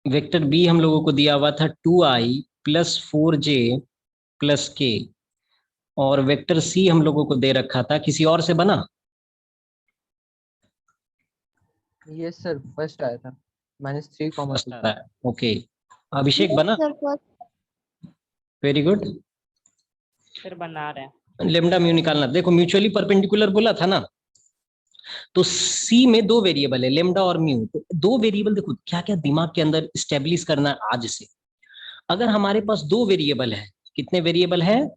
Vector B हम लोगों को दिया हुआ था 2i प्लस 4j प्लस के, और वेक्टर सी हम लोगों को दे रखा था, किसी और से बना? यस सर, फर्स्ट आया था -3, फर्स्ट 2। आ रहा है, ओके। अभिषेक बना? Very good. फिर बना रहे हैं। लेमडा म्यू निकालना, देखो म्यूचुअली परपेंडिकुलर बोला था ना, तो सी में दो वेरिएबल है, लेमडा और म्यू। तो दो वेरिएबल देखो क्या क्या दिमाग के अंदर स्टेब्लिश करना है आज से। अगर हमारे पास दो वेरिएबल है, कितने वेरिएबल है?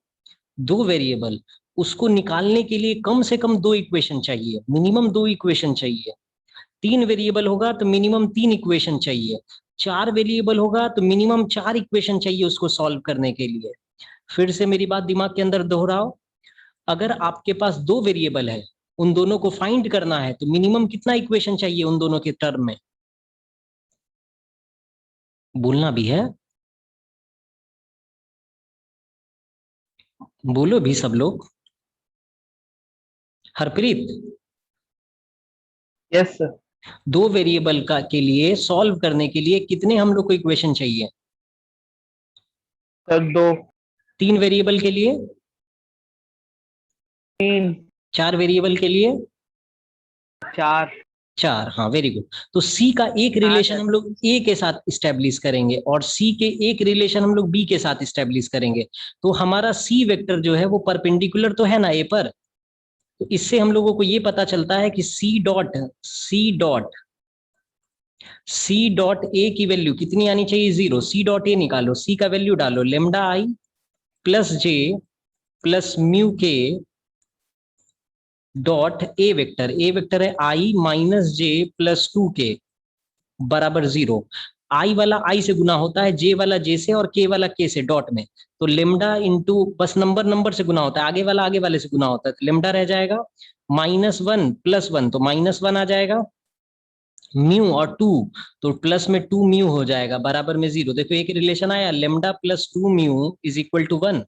दो वेरिएबल। उसको निकालने के लिए कम से कम दो इक्वेशन चाहिए, मिनिमम दो इक्वेशन चाहिए। तीन वेरिएबल होगा तो मिनिमम तीन इक्वेशन चाहिए। चार वेरिएबल होगा तो मिनिमम चार इक्वेशन चाहिए उसको सॉल्व करने के लिए। फिर से मेरी बात दिमाग के अंदर दोहराओ, अगर आपके पास दो वेरिएबल है, उन दोनों को फाइंड करना है, तो मिनिमम कितना इक्वेशन चाहिए उन दोनों के टर्म में? बोलना भी है, बोलो भी सब लोग। Harpreet, yes sir. दो वेरिएबल का के लिए सॉल्व करने के लिए कितने हम लोग को इक्वेशन चाहिए? सर 2। तीन वेरिएबल के लिए? 3। चार वेरिएबल के लिए? 4। चार, हाँ वेरी गुड। तो सी का एक रिलेशन हम लोग ए के साथ स्टेब्लिश करेंगे, और सी के एक रिलेशन हम लोग बी के साथ स्टेब्लिश करेंगे। तो हमारा सी वेक्टर जो है वो परपेंडिकुलर तो है ना ए पर। तो इससे हम लोगों को ये पता चलता है कि सी डॉट ए की वैल्यू कितनी आनी चाहिए? 0। सी डॉट ए निकालो, सी का वैल्यू डालो, lambda I plus j plus mu के डॉट ए वेक्टर है आई माइनस जे प्लस 2 के बराबर 0। आई वाला आई से गुना होता है, जे वाला जे से, और के वाला के से डॉट में। तो लेमडा इंटू बस नंबर से गुना होता है, आगे वाला आगे वाले से गुना होता है, तो लेमडा रह जाएगा -1 + 1, तो -1 आ जाएगा। म्यू और 2, तो प्लस में 2 म्यू हो जाएगा बराबर में 0। देखो एक रिलेशन आया, lambda plus 2 mu is equal to 1।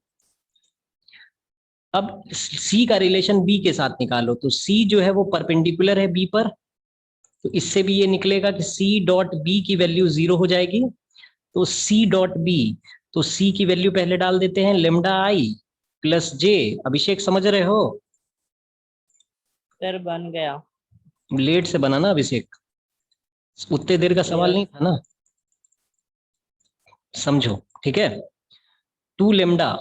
अब सी का रिलेशन बी के साथ निकालो, तो सी जो है वो परपेंडिकुलर है बी पर, तो इससे भी ये निकलेगा कि सी डॉट बी की वैल्यू 0 हो जाएगी। तो सी डॉट बी, तो सी की वैल्यू पहले डाल देते हैं, लेमडा आई प्लस जे। अभिषेक समझ रहे हो? फिर बन गया। लेट से बना ना अभिषेक, उतने देर का सवाल नहीं था ना, समझो ठीक है। 2 लेमडा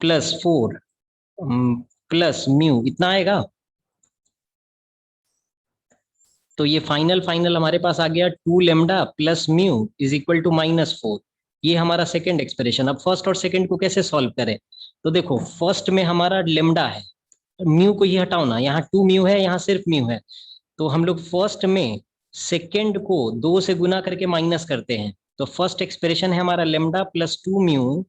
प्लस 4 प्लस म्यू, इतना आएगा। तो ये फाइनल हमारे पास आ गया 2 lambda plus mu is equal to -4। ये हमारा सेकंड एक्सप्रेशन। अब फर्स्ट और सेकंड को कैसे सॉल्व करें? तो देखो फर्स्ट में हमारा लेमडा है, म्यू को ये हटाओ ना, यहाँ 2 म्यू है, यहाँ सिर्फ म्यू है। तो हम लोग फर्स्ट में सेकंड को 2 से गुना करके माइनस करते हैं। तो फर्स्ट एक्सप्रेशन है हमारा lambda plus 2 mu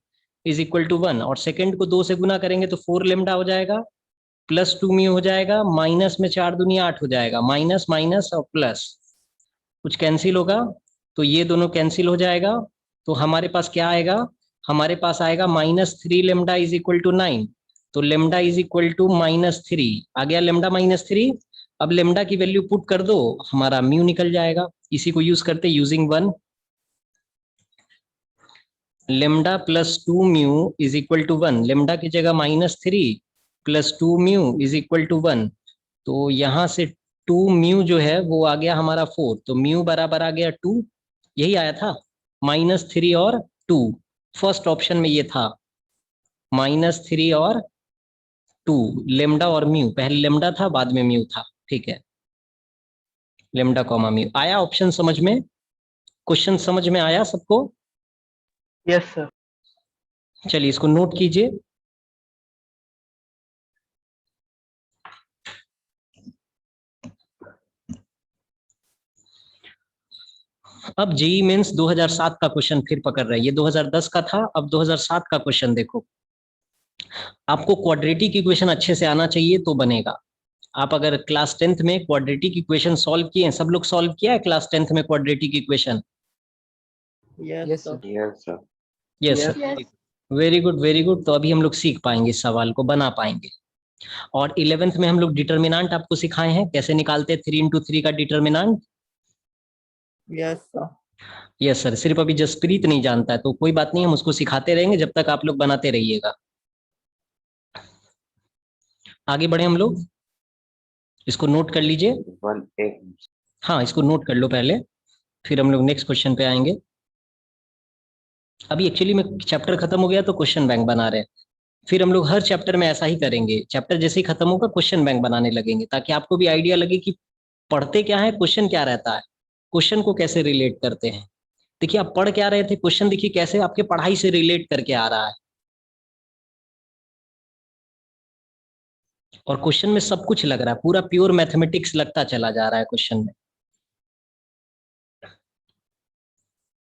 is equal to 1, और सेकंड को 2 से गुना करेंगे तो 4 लेमडा हो जाएगा, प्लस 2 म्यू हो जाएगा, माइनस में 4 दूनी 8 हो जाएगा, माइनस माइनस और प्लस, कुछ कैंसिल होगा तो ये दोनों कैंसिल हो जाएगा। तो हमारे पास क्या आएगा? हमारे पास आएगा -3 लेमडा इज इक्वल टू 9। तो लेमडा इज इक्वल टू -3 आ गया, लेमडा -3। अब लेमडा की वैल्यू पुट कर दो, हमारा म्यू निकल जाएगा। इसी को यूज करते using 1, lambda plus 2 mu is equal to 1, lambda की जगह -3 plus 2 mu is equal to 1। तो यहाँ से 2 म्यू जो है वो आ गया हमारा 4, तो म्यू बराबर आ गया 2, यही आया था, -3 और 2। फर्स्ट ऑप्शन में ये था -3 और 2, लेमडा और म्यू, पहले लेमडा था बाद में म्यू था, ठीक है। लेमडा कॉमा म्यू आया ऑप्शन समझ में? क्वेश्चन समझ में आया सबको? Yes sir. चलिए इसको नोट कीजिए। अब जेई मेंस 2007 का क्वेश्चन फिर पकड़ रहा है, ये 2010 का था, अब 2007 का क्वेश्चन देखो। आपको क्वाड्रेटिक इक्वेशन अच्छे से आना चाहिए तो बनेगा। आप अगर क्लास 10th में क्वाड्रेटिक इक्वेशन सॉल्व किए हैं, सब लोग सॉल्व किया है क्लास 10th में quadratic equation? Yes sir. Yes sir, very good very good. तो अभी हम लोग सीख पाएंगे, इस सवाल को बना पाएंगे। और 11th में हम लोग डिटर्मिनेंट आपको सिखाए हैं, कैसे निकालते हैं 3 × 3 का determinant. Yes sir. Yes sir, सिर्फ अभी जसप्रीत नहीं जानता है, तो कोई बात नहीं, हम उसको सिखाते रहेंगे जब तक आप लोग बनाते रहिएगा। आगे बढ़े हम लोग, इसको नोट कर लीजिए। हाँ, इसको नोट कर लो पहले, फिर हम लोग नेक्स्ट क्वेश्चन पे आएंगे। अभी एक्चुअली में चैप्टर खत्म हो गया तो क्वेश्चन बैंक बना रहे हैं, फिर हम लोग हर चैप्टर में ऐसा ही करेंगे, चैप्टर जैसे ही खत्म होगा क्वेश्चन बैंक बनाने लगेंगे, ताकि आपको भी आइडिया लगे कि पढ़ते क्या है, क्वेश्चन क्या रहता है, क्वेश्चन को कैसे रिलेट करते हैं। देखिए आप पढ़ क्या रहे थे, क्वेश्चन देखिए कैसे आपके पढ़ाई से रिलेट करके आ रहा है, और क्वेश्चन में सब कुछ लग रहा है, पूरा प्योर मैथमेटिक्स लगता चला जा रहा है क्वेश्चन में।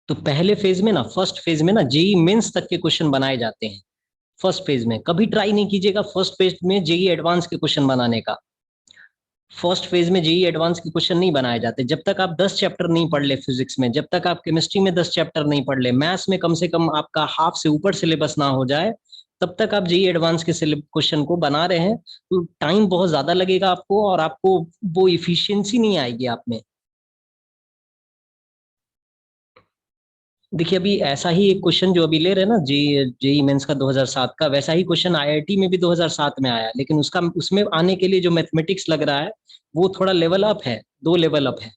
तो पहले फेज में ना, फर्स्ट फेज में ना जेई मेंस तक के क्वेश्चन बनाए जाते हैं। फर्स्ट फेज में कभी ट्राई नहीं कीजिएगा फर्स्ट फेज में जेई एडवांस के क्वेश्चन बनाने का। फर्स्ट फेज में जेई एडवांस के क्वेश्चन नहीं बनाए जाते जब तक आप 10 चैप्टर नहीं पढ़ ले फिजिक्स में, जब तक आप केमिस्ट्री में 10 चैप्टर नहीं पढ़ ले, मैथ्स में कम से कम आपका हाफ से ऊपर सिलेबस ना हो जाए, तब तक आप जेई एडवांस के क्वेश्चन को बना रहे हैं, तो टाइम बहुत ज्यादा लगेगा आपको, और आपको वो इफिशियंसी नहीं आएगी आप में। देखिए अभी ऐसा ही एक क्वेश्चन जो अभी ले रहे हैं ना, जेई मेंस का 2007 का, वैसा ही क्वेश्चन आईआईटी में भी 2007 में आया, लेकिन उसका उसमें आने के लिए जो मैथमेटिक्स लग रहा है वो थोड़ा लेवल अप है, 2 लेवल अप है।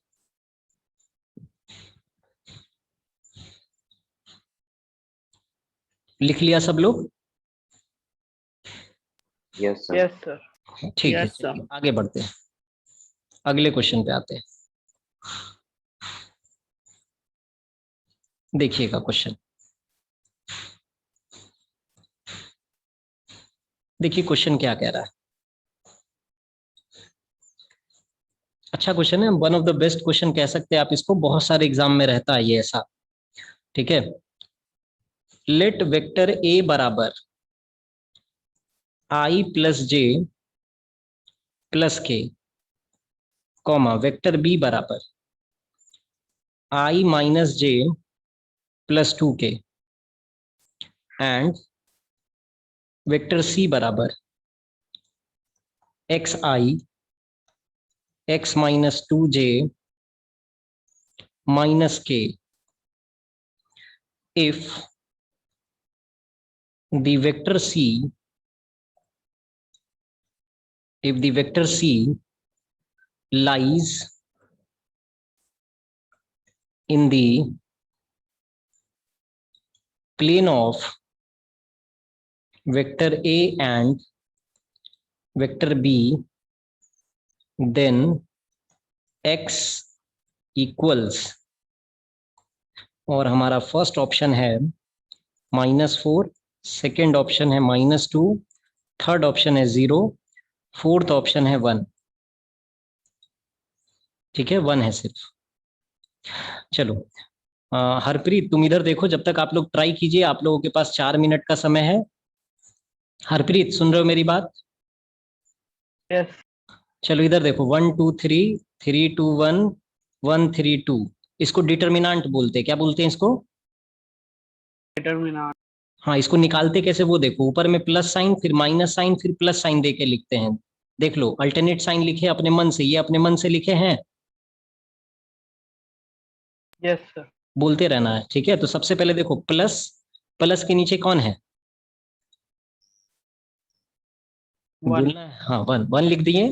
लिख लिया सब लोग? Yes sir. Yes sir. ठीक है, Yes, sir. चलिए आगे बढ़ते हैं, अगले क्वेश्चन पे आते हैं। देखिएगा क्वेश्चन, देखिए क्वेश्चन क्या कह रहा है। अच्छा क्वेश्चन है, one of the best question कह सकते हैं आप इसको, बहुत सारे एग्जाम में रहता है ये ऐसा। ठीक है, लेट वेक्टर ए बराबर i plus j plus k, comma vector b बराबर i minus j plus 2k, and vector c बराबर x i x minus 2j माइनस k, if the vector c lies in the plane of vector a and vector b, then x equals, और हमारा first option है -4, second option है -2, third option है 0, fourth option है 1। ठीक है, 1 है सिर्फ। चलो हरप्रीत तुम इधर देखो, जब तक आप लोग ट्राई कीजिए, आप लोगों के पास 4 मिनट का समय है। हरप्रीत सुन रहे हो मेरी बात? यस। चलो इधर देखो, 1 2 3 3 2 1 1 3 2, इसको डिटर्मिनेंट बोलते हैं। क्या बोलते हैं इसको? डिटरमिनेंट। हाँ, इसको निकालते कैसे वो देखो, ऊपर में प्लस साइन, फिर माइनस साइन, फिर प्लस साइन दे के लिखते हैं। देख लो, अल्टरनेट साइन लिखे अपने मन से, ये अपने मन से लिखे हैं, यस सर। बोलते रहना है। ठीक है, तो सबसे पहले देखो, प्लस, प्लस के नीचे कौन है? 1। बोलना है, हाँ 1, 1 लिख दिए।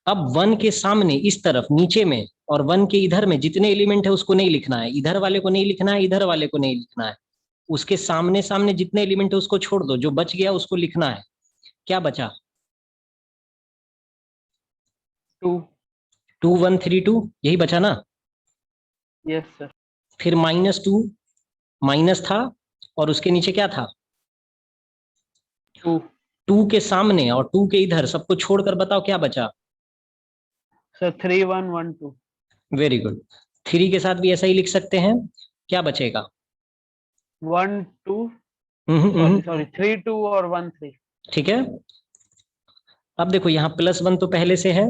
अब 1 के सामने इस तरफ नीचे में, और 1 के इधर में जितने एलिमेंट है उसको नहीं लिखना है, इधर वाले को नहीं लिखना है, इधर वाले को नहीं लिखना है, उसके सामने सामने जितने एलिमेंट है उसको छोड़ दो, जो बच गया उसको लिखना है। क्या बचा? 2। 2 1 3 2, यही बचा ना? Yes sir. फिर -2, माइनस था, और उसके नीचे क्या था? 2। 2 के सामने और 2 के इधर सबको छोड़कर बताओ क्या बचा? सर 3 1 1 2। Very good. 3 के साथ भी ऐसा ही लिख सकते हैं। क्या बचेगा? 1 2 हम्म, सॉरी सॉरी 3 2 और 1 3। ठीक है, अब देखो यहाँ +1 तो पहले से है,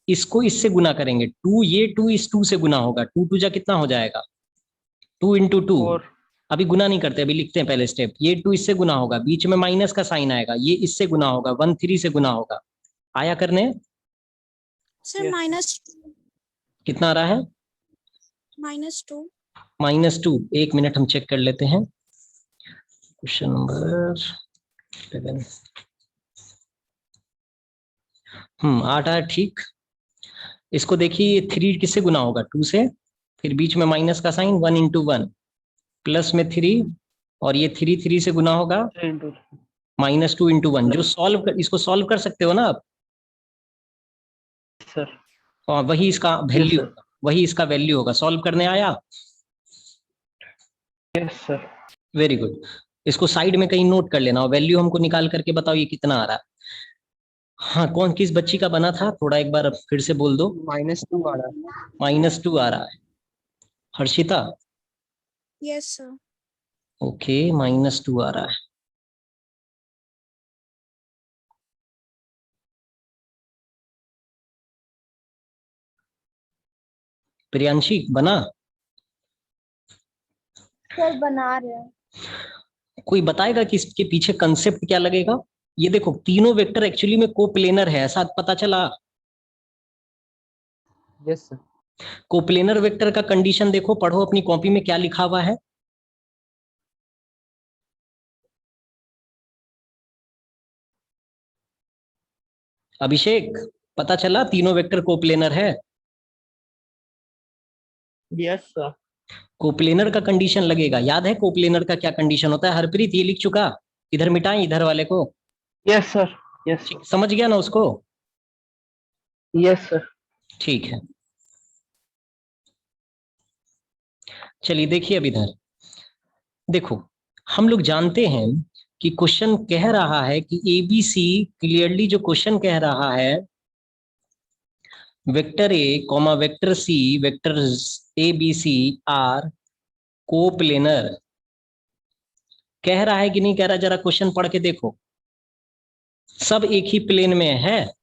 इसको इससे गुना करेंगे, 2, ये 2 इस 2 से गुना होगा, 2 2 जा कितना हो जाएगा? 2 × 2। और अभी गुना नहीं करते, अभी लिखते हैं पहले स्टेप। ये 2 इससे गुना होगा, बीच में माइनस का साइन आएगा, ये इससे गुना होगा, 1 3 से गुना होगा। आया करने? Sir Yes. -2। कितना आ रहा है? -2। -2, एक मिनट हम चेक कर लेते हैं। Question number 11। आ रहा है ठीक। इसको देखिए, ये 3 किससे गुना होगा? 2 से, फिर बीच में माइनस का साइन, 1 × 1, प्लस में 3, और ये 3 से गुना होगा, 3 into 3. -2 × 1। जो इसको सॉल्व कर सकते हो ना आप? Sir. और वही इसका Yes, वैल्यू sir. होगा, वही इसका वैल्यू होगा। सॉल्व करने आया? Yes, sir. Very good. इसको साइड में कहीं नोट कर लेना और वैल्यू हमको निकाल करके बताओ ये कितना आ रहा है। हाँ, कौन किस बच्ची का बना था? थोड़ा एक बार फिर से बोल दो। -2 आ रहा है। -2 आ रहा है। हर्षिता? Yes sir. ओके, -2 आ रहा है। प्रियांशी बना? सर बना रहे हैं। कोई बताएगा कि इसके पीछे कंसेप्ट क्या लगेगा? ये देखो, तीनों वेक्टर एक्चुअली में कोप्लेनर है, ऐसा पता चला? Yes sir. कोप्लेनर वेक्टर का कंडीशन देखो, पढ़ो अपनी कॉपी में क्या लिखा हुआ है। अभिषेक, पता चला तीनों वेक्टर कोप्लेनर है? Yes, sir. कोप्लेनर का कंडीशन लगेगा। याद है कोप्लेनर का क्या कंडीशन होता है? हरप्रीत ये लिख चुका? इधर मिटाएं, इधर वाले को। Yes, sir. Yes, sir. ठीक, समझ गया ना उसको? Yes, sir. ठीक है, चलिए देखिए अब इधर देखो। हम लोग जानते हैं कि क्वेश्चन कह रहा है कि ABC, क्लियरली जो क्वेश्चन कह रहा है, vector A comma vector C, vector ABC are coplanar. कह रहा है कि नहीं कह रहा? जरा क्वेश्चन पढ़ के देखो। सब एक ही प्लेन में है।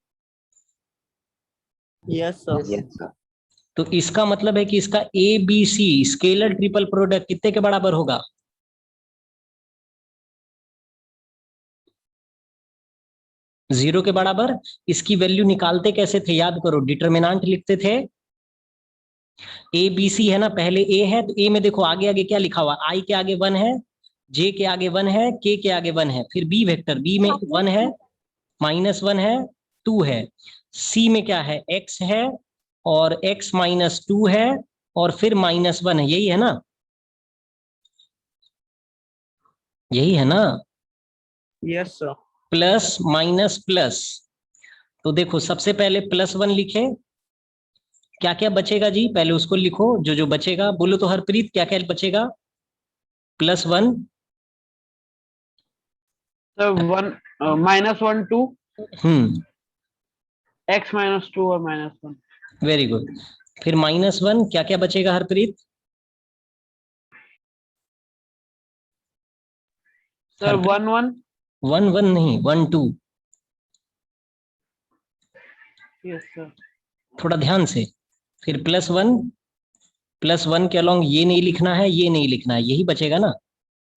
Yes, sir. Yes, sir. तो इसका मतलब है कि इसका ABC स्केलर ट्रिपल प्रोडक्ट कितने के बराबर होगा? जीरो के बराबर। इसकी वैल्यू निकालते कैसे थे? याद करो, डिटरमिनेंट लिखते थे। ABC है ना, पहले A है तो A में देखो आगे आगे क्या लिखा हुआ? I के आगे 1 है, J के आगे 1 है, K के आगे 1 है। फिर B वेक्टर, B में 1 है, -1 है, 2 है। C में क्या है? X है, और X -2 है, और फिर -1 है। यही है ना? यही है ना? Yes, sir. Plus minus plus. तो देखो, सबसे पहले +1 लिखे। क्या क्या बचेगा जी? पहले उसको लिखो, जो जो बचेगा बोलो तो। हरप्रीत, क्या क्या बचेगा? +1। So -1, 2. X -2 or -1. Very good. फिर -1, क्या क्या बचेगा हरप्रीत? Sir, 1, 1. 1 1 नहीं, 1 2। Yes, sir. थोड़ा ध्यान से। फिर +1 के अलोंग ये नहीं लिखना है, ये नहीं लिखना है, यही बचेगा ना?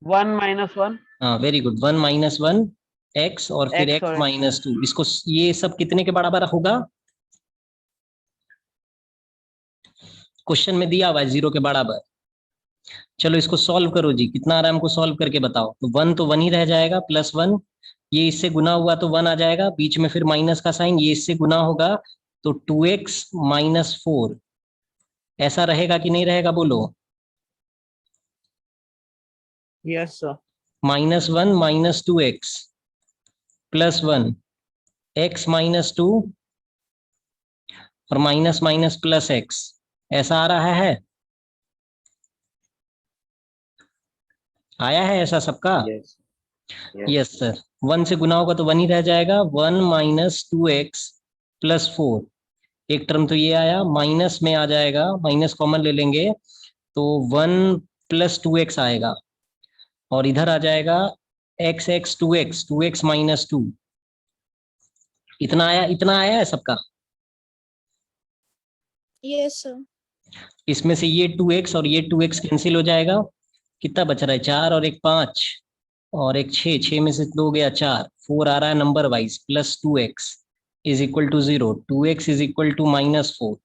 1 -1. हाँ, वेरी गुड। 1 -1 x, और फिर X x और X. -2। इसको, ये सब कितने के बराबर होगा? क्वेश्चन में दिया हुआ है 0 के बराबर। चलो इसको सॉल्व करो जी। कितना आ रहा है हमको? सॉल्व करके बताओ। तो 1 तो 1 ही रह जाएगा, +1। ये इससे गुना हुआ तो 1 आ जाएगा, बीच में फिर माइनस का साइन, ये इससे गुना होगा तो 2x -4। ऐसा रहेगा कि नहीं रहेगा? बोलो। Yes, sir. -1 -2x +1, x -2, और माइनस माइनस प्लस x। ऐसा आ रहा है? आया है ऐसा सबका? Yes. Yes sir. 1 से गुना होगा तो 1 ही रह जाएगा। 1 -2x +4। एक टर्म तो ये आया, माइनस में आ जाएगा, माइनस कॉमन ले लेंगे तो 1 + 2x आएगा, और इधर आ जाएगा x 2x -2। इतना आया? इतना आया है सबका? Yes sir. इसमें से ये 2x और ये 2x कैंसिल हो जाएगा। कितना बच रहा है? 4 और 1 5, और 1 6। 6 में से 2 गया 4। 4 आ रहा है number wise. +2x = 0। 2x = -4।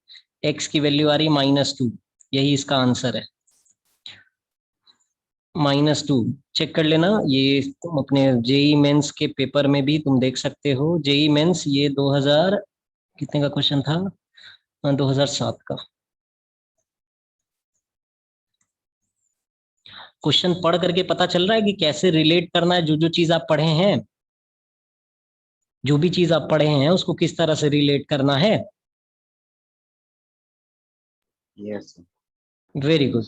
x की वैल्यू आ रही है -2। यही इसका आंसर है, -2। चेक कर लेना, ये तुम अपने जेई मेंस के पेपर में भी तुम देख सकते हो। जेई मेंस ये 2000 कितने का क्वेश्चन था? 2007 का क्वेश्चन। पढ़ करके पता चल रहा है कि कैसे रिलेट करना है, जो जो चीज आप पढ़े हैं, जो भी चीज आप पढ़े हैं उसको किस तरह से रिलेट करना है। Yes very good.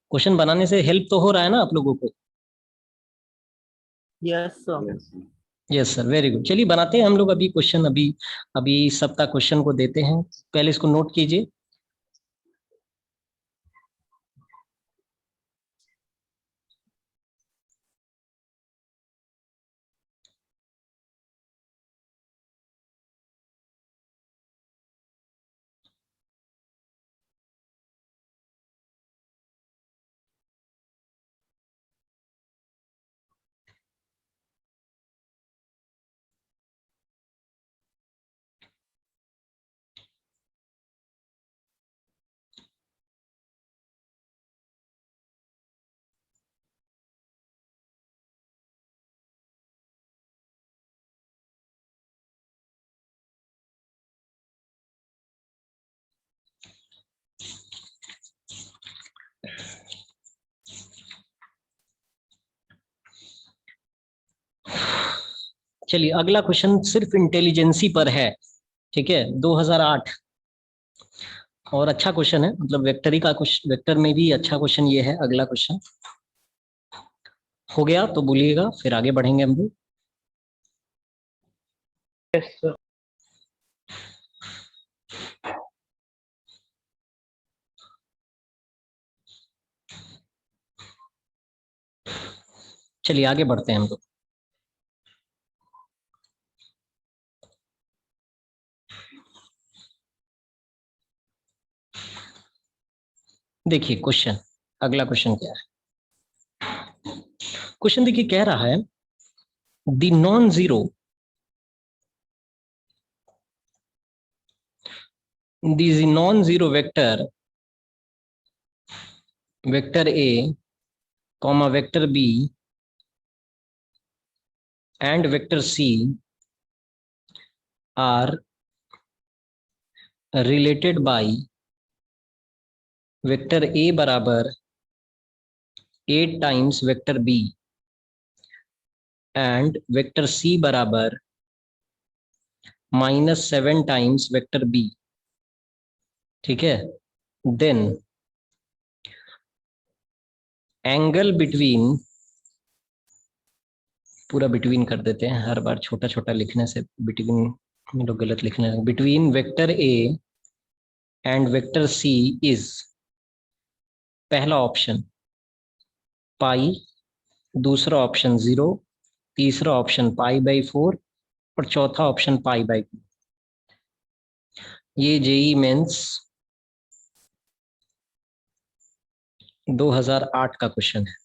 क्वेश्चन बनाने से हेल्प तो हो रहा है ना आप लोगों को? Yes, sir. Yes yes sir, very good. चलिए बनाते हैं हम लोग अभी क्वेश्चन। अभी अभी सप्ताह क्वेश्चन को देते हैं। पहले इसको नोट कीजिए। चलिए अगला क्वेश्चन सिर्फ इंटेलिजेंसी पर है, ठीक है, 2008। और अच्छा क्वेश्चन है, मतलब वेक्टरी का क्वेश्चन, वेक्टर में भी अच्छा क्वेश्चन ये है। अगला क्वेश्चन हो गया तो बोलिएगा, फिर आगे बढ़ेंगे हम लोग। Yes, sir. चलिए आगे बढ़ते हैं हम लोग। देखिए क्वेश्चन, अगला क्वेश्चन क्या है? क्वेश्चन देखिए कह रहा है the non zero vector A comma vector B and vector C are related by vector A बराबर 8 times vector B and vector C बराबर -7 times vector B, ठीक है। देन एंगल बिटवीन, पूरा बिटवीन कर देते हैं, हर बार छोटा छोटा लिखने से बिटवीन हम लोग गलत लिखने लगे। Between vector A and vector C is, पहला ऑप्शन पाई, दूसरा ऑप्शन 0, तीसरा ऑप्शन π/4 और चौथा ऑप्शन π/2। ये जेई मेंस 2008 का क्वेश्चन है।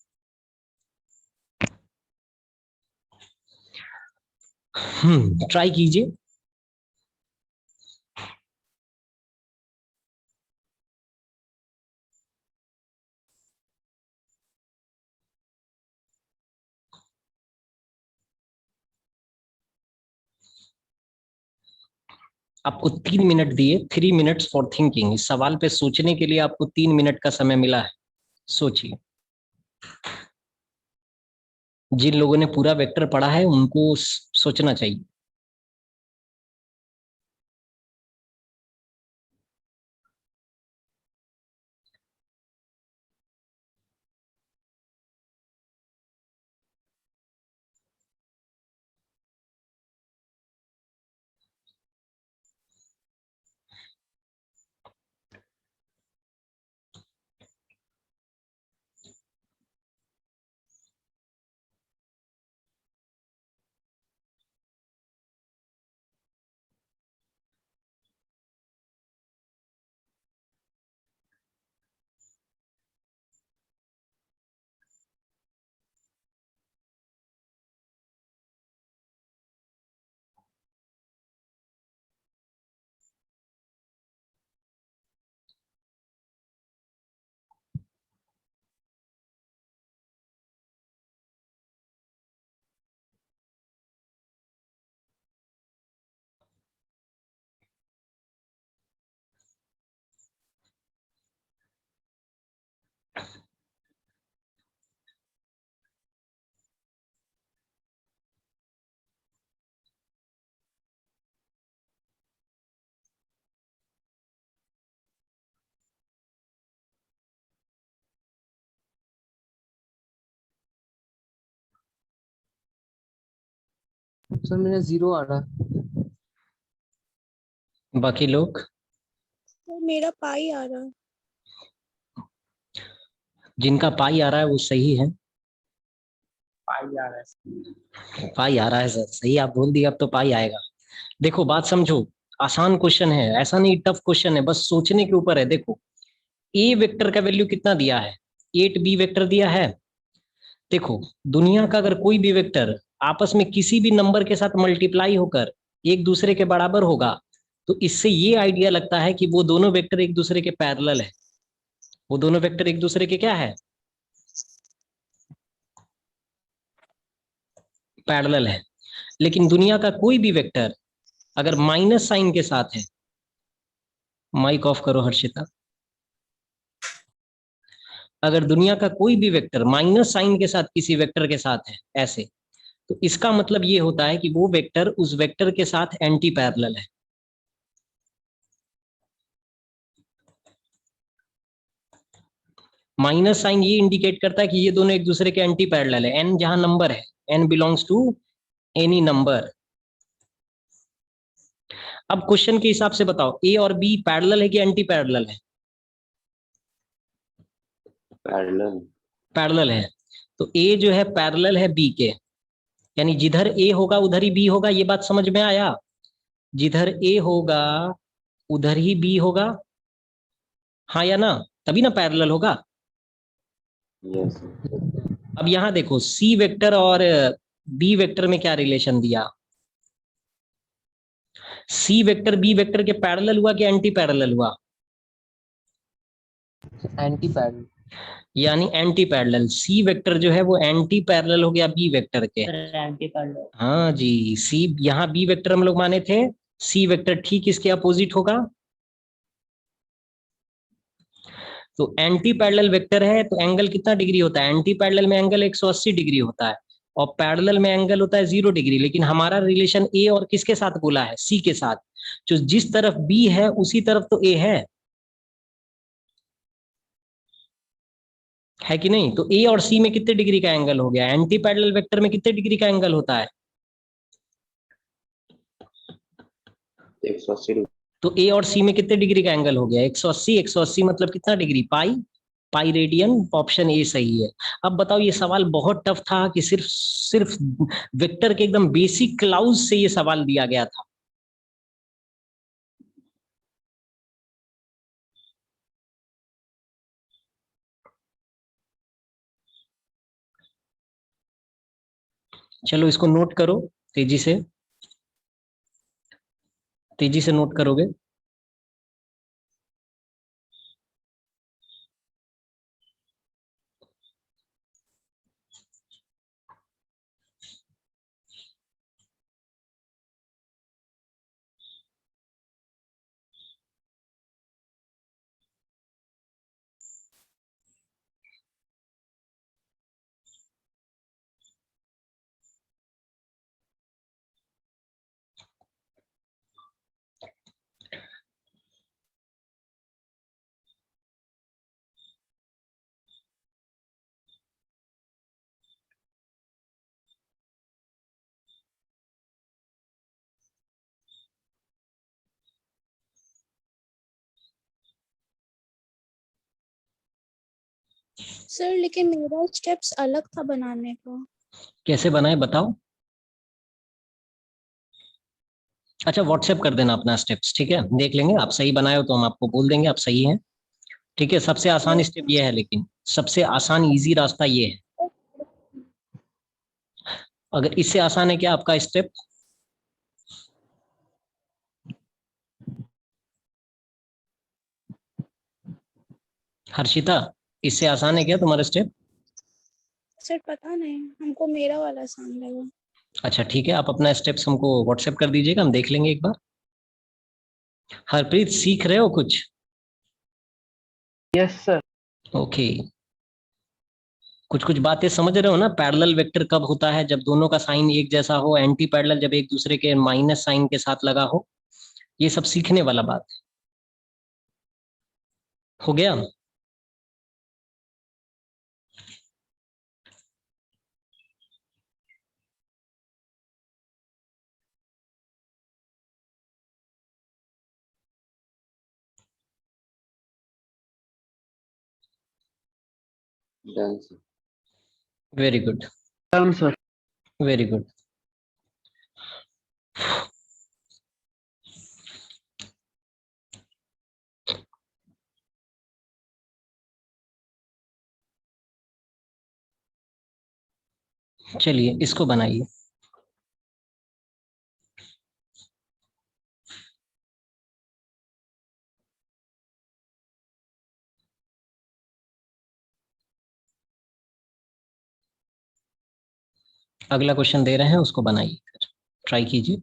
ट्राई कीजिए। आपको 3 मिनट दिए, 3 मिनट्स फॉर थिंकिंग। इस सवाल पे सोचने के लिए आपको 3 मिनट का समय मिला है। सोचिए। जिन लोगों ने पूरा वेक्टर पढ़ा है उनको सोचना चाहिए। सर मेरा 0 आ रहा। बाकी लोग? सर मेरा पाई आ रहा। जिनका पाई आ रहा है वो सही है। पाई आ रहा है। पाई आ रहा है सर, सही आप बोल दिए, अब तो पाई आएगा। देखो बात समझो, आसान क्वेश्चन है, ऐसा नहीं टफ क्वेश्चन है, बस सोचने के ऊपर है। देखो ए वेक्टर का वैल्यू कितना दिया है, 8b वेक्टर दिया है। देखो दुनिया का अगर कोई भी वेक्टर आपस में किसी भी नंबर के साथ मल्टीप्लाई होकर एक दूसरे के बराबर होगा, तो इससे ये आइडिया लगता है कि वो दोनों वेक्टर एक दूसरे के पैरेलल है। वो दोनों वेक्टर एक दूसरे के क्या है, पैरेलल है। लेकिन दुनिया का कोई भी वेक्टर अगर माइनस साइन के साथ है, माइक ऑफ करो हर्षिता, अगर दुनिया का कोई भी वेक्टर माइनस साइन के साथ किसी वेक्टर के साथ है ऐसे, तो इसका मतलब ये होता है कि वो वेक्टर उस वेक्टर के साथ एंटी पैरेलल है। माइनस साइन ये इंडिकेट करता है कि ये दोनों एक दूसरे के एंटी पैरेलल है। एन जहां नंबर है, N belongs to any number. अब क्वेश्चन के हिसाब से बताओ, ए और बी पैरेलल है कि एंटी पैरेलल है? पैरेलल। पैरेलल है। तो ए जो है पैरेलल है बी के, यानी जिधर ए होगा उधर ही बी होगा। ये बात समझ में आया? जिधर ए होगा उधर ही बी होगा, हाँ या ना? तभी ना पैरेलल होगा। यस। अब यहां देखो सी वेक्टर और बी वेक्टर में क्या रिलेशन दिया। सी वेक्टर बी वेक्टर के पैरेलल हुआ कि एंटी पैरेलल हुआ? Anti parallel. यानी एंटी पैरेलल। सी वेक्टर जो है वो एंटी पैरेलल हो गया बी वेक्टर के। Anti parallel. हाँ जी, सी यहाँ बी वेक्टर हम लोग माने थे, सी वेक्टर ठीक इसके अपोजिट होगा। तो एंटी पैरेलल वेक्टर है तो एंगल कितना डिग्री होता है? एंटी पैरेलल में एंगल 180 डिग्री होता है और पैरेलल में एंगल होता है 0 डिग्री। लेकिन हमारा रिलेशन ए और किसके साथ बोला है? सी के साथ। जो जिस तरफ बी है उसी तरफ तो ए है कि नहीं? तो ए और सी में कितने डिग्री का एंगल हो गया? एंटी पैरेलल वेक्टर में कितने डिग्री का एंगल होता है? 180 तो ए और सी में कितने डिग्री का एंगल हो गया? 180। 180 मतलब कितना degree? Pi. Pi radian. Option A सही है। अब बताओ, ये सवाल बहुत टफ था कि सिर्फ सिर्फ वेक्टर के एकदम बेसिक क्लाउज से ये सवाल दिया गया था। चलो इसको नोट करो तेजी से, तेजी से नोट करोगे। सर लेकिन मेरा स्टेप्स अलग था बनाने का। कैसे बनाए बताओ? अच्छा व्हाट्सएप कर देना अपना स्टेप्स, ठीक है? देख लेंगे, आप सही बनाए हो तो हम आपको बोल देंगे आप सही हैं। ठीक है, सबसे आसान स्टेप ये है, लेकिन सबसे आसान इजी रास्ता ये है। अगर इससे आसान है क्या आपका स्टेप? हर्षिता, इससे आसान है क्या तुम्हारा स्टेप? सर पता नहीं, हमको मेरा वाला आसान लगा। अच्छा ठीक है, आप अपना स्टेप्स हमको व्हाट्सएप कर दीजिएगा, हम देख लेंगे एक बार। हरप्रीत सीख रहे हो कुछ? Yes sir. ओके, कुछ कुछ बातें समझ रहे हो ना? पैरेलल वेक्टर कब होता है? जब दोनों का साइन एक जैसा हो। एंटी पैरेलल जब एक दूसरे के माइनस साइन के साथ लगा हो। ये सब सीखने वाला बात हो गया। Done sir. Very good, done sir. Very good. चलिए इसको बनाइए। अगला क्वेश्चन दे रहे हैं, उसको बनाइए, ट्राई कीजिए।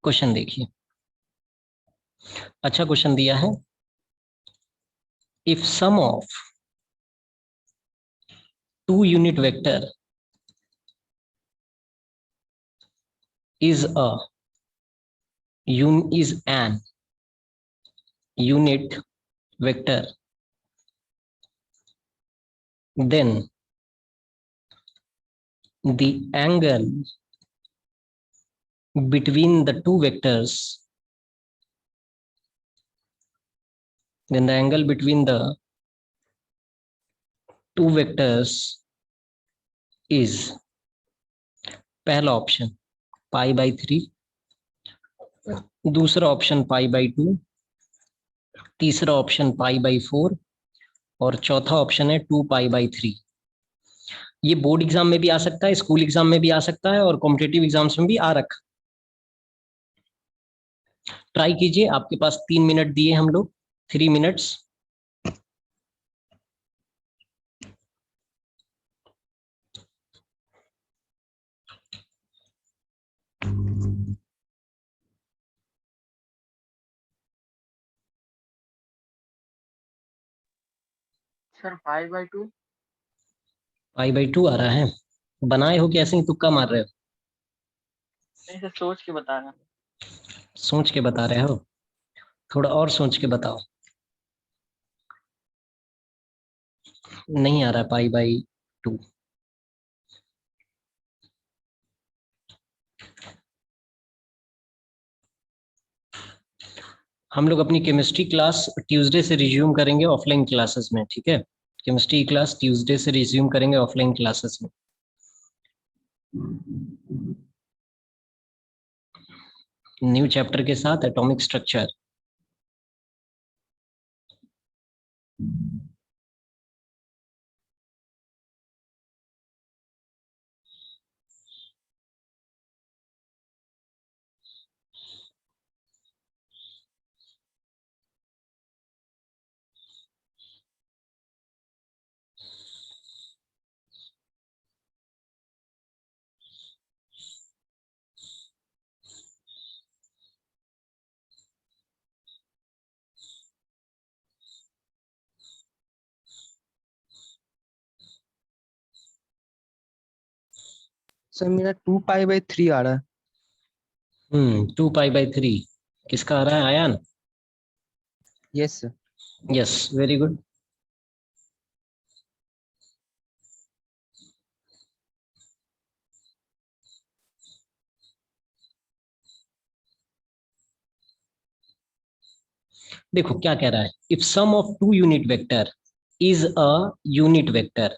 क्वेश्चन देखिए, अच्छा क्वेश्चन दिया है। If sum of two unit vector is an unit vector, then the angle between the two vectors, is पहला ऑप्शन पाई बाई 3, दूसरा ऑप्शन पाई बाई 2, तीसरा ऑप्शन पाई बाई 4 और चौथा ऑप्शन है 2 पाई बाई 3। ये board exam में भी आ सकता है, स्कूल एग्जाम में भी आ सकता है और कॉम्पिटेटिव एग्जाम्स में भी आ रखा। ट्राई कीजिए, आपके पास 3 मिनट दिए हम लोग, 3 मिनट्स। सर 5/2। पाई बाई 2 आ रहा है। बनाए हो कि ऐसे ही तुक्का मार रहे हो? नहीं सर, सोच के बता रहा हूँ। सोच के बता रहे हो? थोड़ा और सोच के बताओ। नहीं आ रहा पाई बाई 2। हम लोग अपनी केमिस्ट्री क्लास ट्यूसडे से रिज्यूम करेंगे ऑफलाइन क्लासेस में, ठीक है? केमिस्ट्री क्लास ट्यूसडे से रिज्यूम करेंगे ऑफलाइन क्लासेस में। न्यू चैप्टर के साथ एटॉमिक स्ट्रक्चर। सर मेरा 2 पाई बाई 3 आ रहा है। 2 पाई बाई 3 किसका आ रहा है? Ayaan? Yes sir. Yes, very good. देखो क्या कह रहा है, if sum of two unit vector is a unit vector,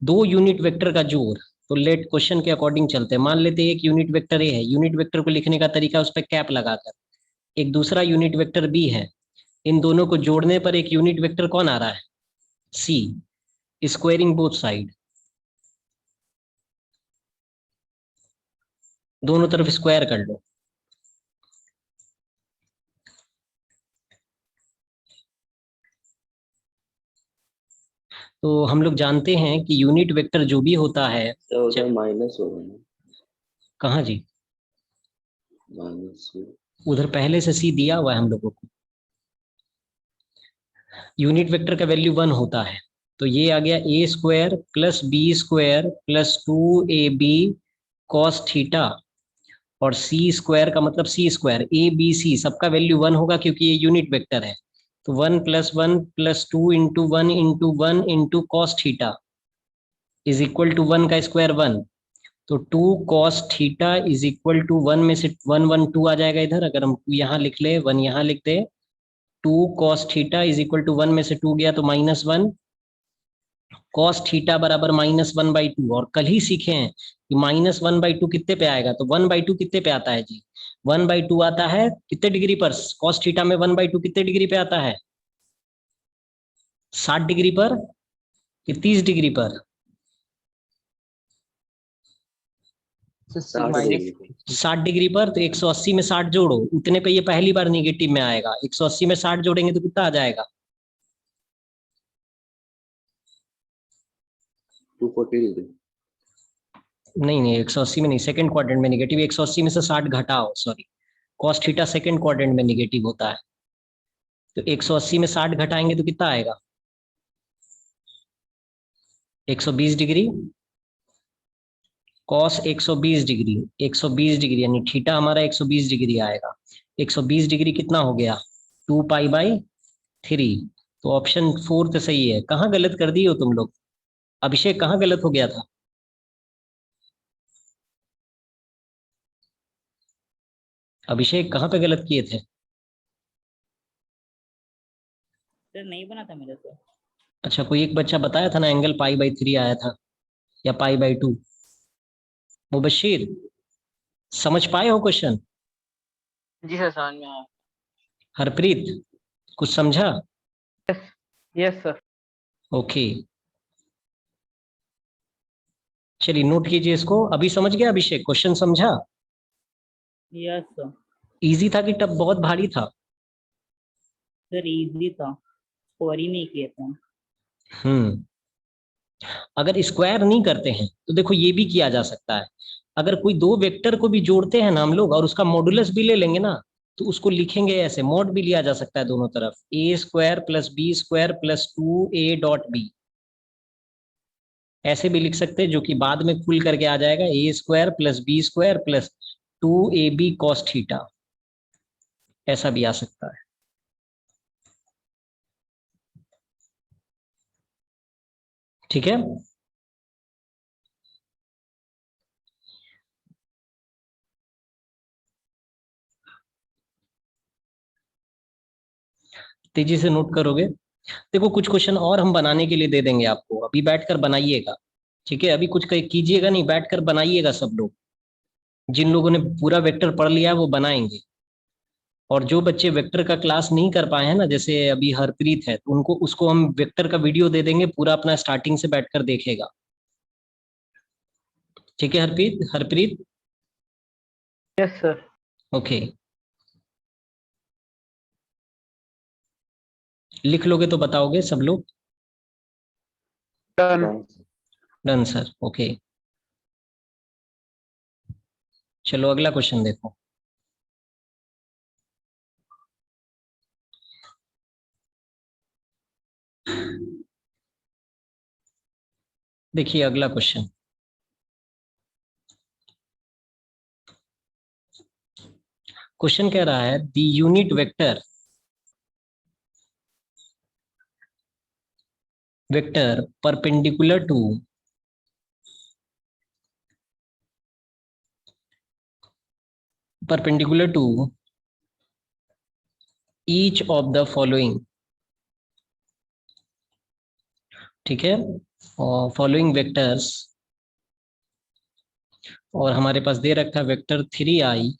दो यूनिट वेक्टर का जोड़। तो लेट क्वेश्चन के अकॉर्डिंग चलते हैं। मान लेते हैं एक यूनिट वेक्टर ए है, यूनिट वेक्टर को लिखने का तरीका उस पर कैप लगाकर। एक दूसरा यूनिट वेक्टर बी है, इन दोनों को जोड़ने पर एक यूनिट वेक्टर कौन आ रहा है? सी। स्क्वायरिंग बोथ साइड, दोनों तरफ स्क्वायर कर लो। तो हम लोग जानते हैं कि यूनिट वेक्टर जो भी होता है, तो उधर माइनस होगा ना? कहाँ जी? माइनस। उधर पहले से सी दिया हुआ है हम लोगों को। यूनिट वेक्टर का वैल्यू 1 होता है, तो ये आ गया a square plus b square plus 2ab cos theta, और सी स्क्वायर का मतलब सी स्क्वायर, ए बी सी सबका वैल्यू 1 होगा क्योंकि ये यूनिट वेक्टर है। तो 1 + 1 + 2 × 1 × 1 × cos theta, is equal to 1 का स्क्वायर 1, तो 2 cos theta is equal to 1 में से 1 1 2 आ जाएगा इधर, अगर हम 2 यहाँ लिख ले 1 यहाँ लिख दे, 2 cos theta is equal to 1 में से 2 गया तो -1, cos थीटा बराबर -1/2। और कल ही सीखे हैं कि -1/2 कितने पे आएगा, तो 1/2 कितने पे आता है जी, 1/2 आता है कितने डिग्री पर, cos थीटा में 1/2 कितने डिग्री पे आता है, 60 डिग्री पर कि 30 डिग्री पर, 60 माइनस 60 डिग्री पर। तो 180 में 60 जोड़ो, उतने पे ये पहली बार निगेटिव में आएगा, 180 में 60 जोड़ेंगे तो कितना आ जाएगा, 240 डिग्री। नहीं नहीं 180 में नहीं, सेकंड क्वाड्रेंट में निगेटिव, 180 में से 60 घटाओ, sorry, cos theta second quadrant में निगेटिव होता है, तो 180 में 60 घटाएंगे तो कितना आएगा, 120 डिग्री, cos 120 डिग्री, 120 डिग्री यानी थीटा हमारा 120 डिग्री आएगा, 120 डिग्री कितना हो गया, 2π/3। तो ऑप्शन 4 तो सही है। कहाँ गलत कर दी हो तुम लोग, अभिषेक कहाँ गलत हो गया था, अभिषेक कहाँ पे गलत किए थे, सर नहीं बना था मेरे से। अच्छा कोई एक बच्चा बताया था ना एंगल π/3 आया था या π/2, मुबशिर समझ पाए हो क्वेश्चन, जी सर समझ में आया। हरप्रीत कुछ समझा, यस सर। ओके चलिए नोट कीजिए इसको, अभी समझ गया अभिषेक, क्वेश्चन समझा, यस सर। इजी था कि टफ बहुत भारी था, सर इजी था, वरी नहीं किए थे। अगर स्क्वायर नहीं करते हैं तो देखो ये भी किया जा सकता है, अगर कोई दो वेक्टर को भी जोड़ते हैं ना हम लोग और उसका मॉडुलस भी ले लेंगे ना, तो उसको लिखेंगे ऐसे, मॉड भी लिया जा सकता है दोनों तरफ, a² + b² + 2a.b, ऐसे भी लिख सकते हैं, जो कि बाद में खुल करके आ जाएगा a² + b² + 2ab cos theta, ऐसा भी आ सकता है। ठीक है, तेजी से नोट करोगे। देखो कुछ क्वेश्चन और हम बनाने के लिए दे देंगे आपको, अभी बैठकर बनाइएगा, ठीक है, अभी कुछ कीजिएगा नहीं, बैठकर बनाइएगा सब लोग, जिन लोगों ने पूरा वेक्टर पढ़ लिया है वो बनाएंगे, और जो बच्चे वेक्टर का क्लास नहीं कर पाए हैं ना, जैसे अभी हरप्रीत है, तो उनको उसको हम वेक्टर का वीडियो दे देंगे, पूरा अपना स्टार्टिंग से बैठकर देखेगा, ठीक है Harpreet, Harpreet yes sir. Okay, लिख लोगे तो बताओगे सब लोग, डन। डन सर, ओके चलो अगला क्वेश्चन देखो, देखिए अगला क्वेश्चन, क्वेश्चन कह रहा है the unit vector perpendicular to each of the following, ठीक है, फॉलोइंग वेक्टर्स, और हमारे पास दे रखा है vector 3i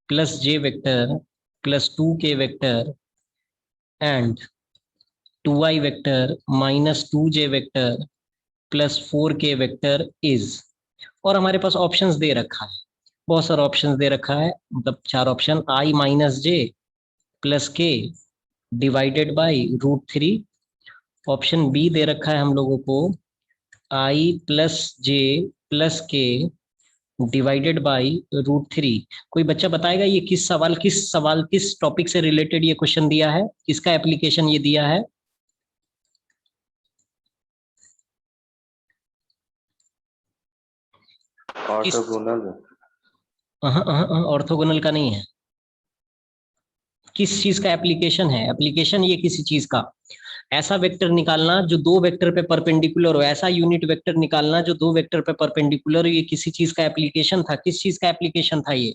+ j vector + 2k vector and 2i vector - 2j vector + 4k vector is, और हमारे पास ऑप्शंस दे रखा है, बहुत सारा ऑप्शंस दे रखा है, मतलब 4 option, i - j + k divided by √3, option b दे रखा है हम लोगों को i + j + k divided by √3। कोई बच्चा बताएगा ये किस टॉपिक से रिलेटेड ये क्वेश्चन दिया है, किसका एप्लीकेशन ये दिया है, ऑर्थोगोनल। ऑर्थोगोनल का नहीं है, किस चीज का एप्लीकेशन है, एप्लीकेशन ये किसी चीज का, ऐसा वेक्टर निकालना जो दो वेक्टर पे परपेंडिकुलर हो, ऐसा यूनिट वेक्टर निकालना जो दो वेक्टर पे परपेंडिकुलर हो। ये किसी चीज का एप्लीकेशन था, किस चीज का एप्लीकेशन था ये?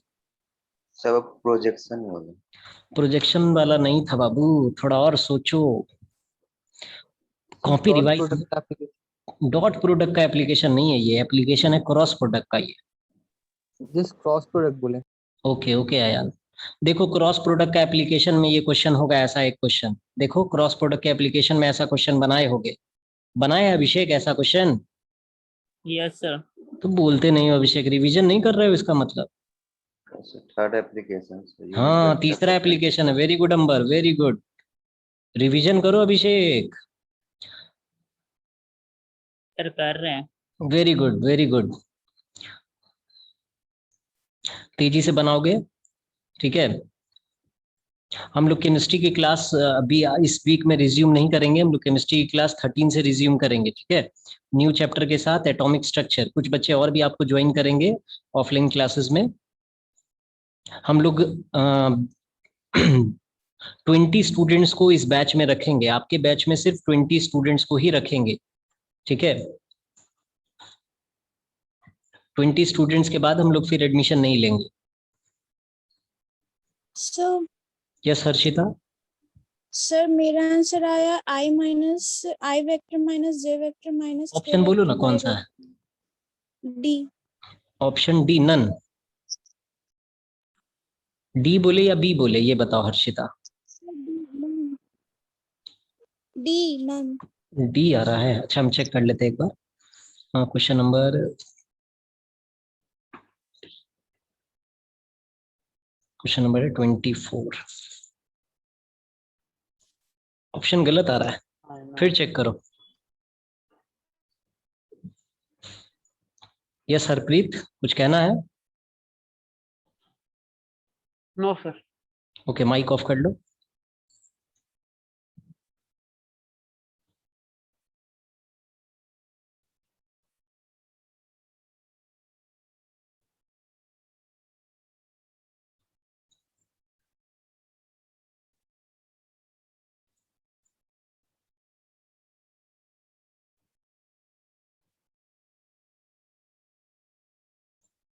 सब प्रोजेक्शन होगा। प्रोजेक्शन वाला नहीं था बाबू, थोड़ा और सोचो, copy dot revise. Product application. Dot product का एप्लीकेशन नहीं है ये, एप्लीकेशन है क्रॉस प्रोडक्ट का ये। जिस क्रॉस प्रोडक्ट बोले। ओके ओके आयान, देखो क्रॉस प्रोडक्ट का एप्लीकेशन में ये क्वेश्चन होगा ऐसा एक क्वेश्चन। देखो क्रॉस प्रोडक्ट के एप्लीकेशन में ऐसा क्वेश्चन बनाए होगे, बनाए अभिषेक ऐसा क्वेश्चन? Yes sir. तो बोलते नहीं हो अभिषेक, रिवीजन नहीं कर रहे हो इसका मतलब। थर्ड एप्लीकेशन हाँ तीसरा एप्लीकेशन है, वेरी गुड अंबर, वेरी गुड। रिवीजन करो अभिषेक। सर कर रहे हैं। वेरी गुड वेरी गुड, तेजी से बनाओगे, ठीक है। हम लोग केमिस्ट्री की क्लास अभी इस वीक में रिज्यूम नहीं करेंगे, हम लोग केमिस्ट्री की क्लास 13 से रिज्यूम करेंगे, ठीक है। न्यू चैप्टर के साथ एटॉमिक स्ट्रक्चर, कुछ बच्चे और भी आपको ज्वाइन करेंगे ऑफलाइन क्लासेस में। हम लोग 20 स्टूडेंट्स को इस बैच में रखेंगे, आपके बैच में सिर्फ 20 स्टूडेंट्स को ही रखेंगे, ठीक है। 20 स्टूडेंट्स के बाद हम लोग फिर एडमिशन नहीं लेंगे। Sir yes Harshita. सर मेरा आंसर आया I minus I vector minus J vector minus option बोलो ना कौन सा है? D। Option D none. D बोले या बी बोले ये बताओ हर्षिता। D none. डी आ रहा है, अच्छा हम चेक कर लेते हैं एक बार। हाँ क्वेश्चन नंबर, क्वेश्चन नंबर है 24। ऑप्शन गलत आ रहा है, फिर चेक करो। यस हरप्रीत, कुछ कहना है? No sir. Okay mic off कर लो।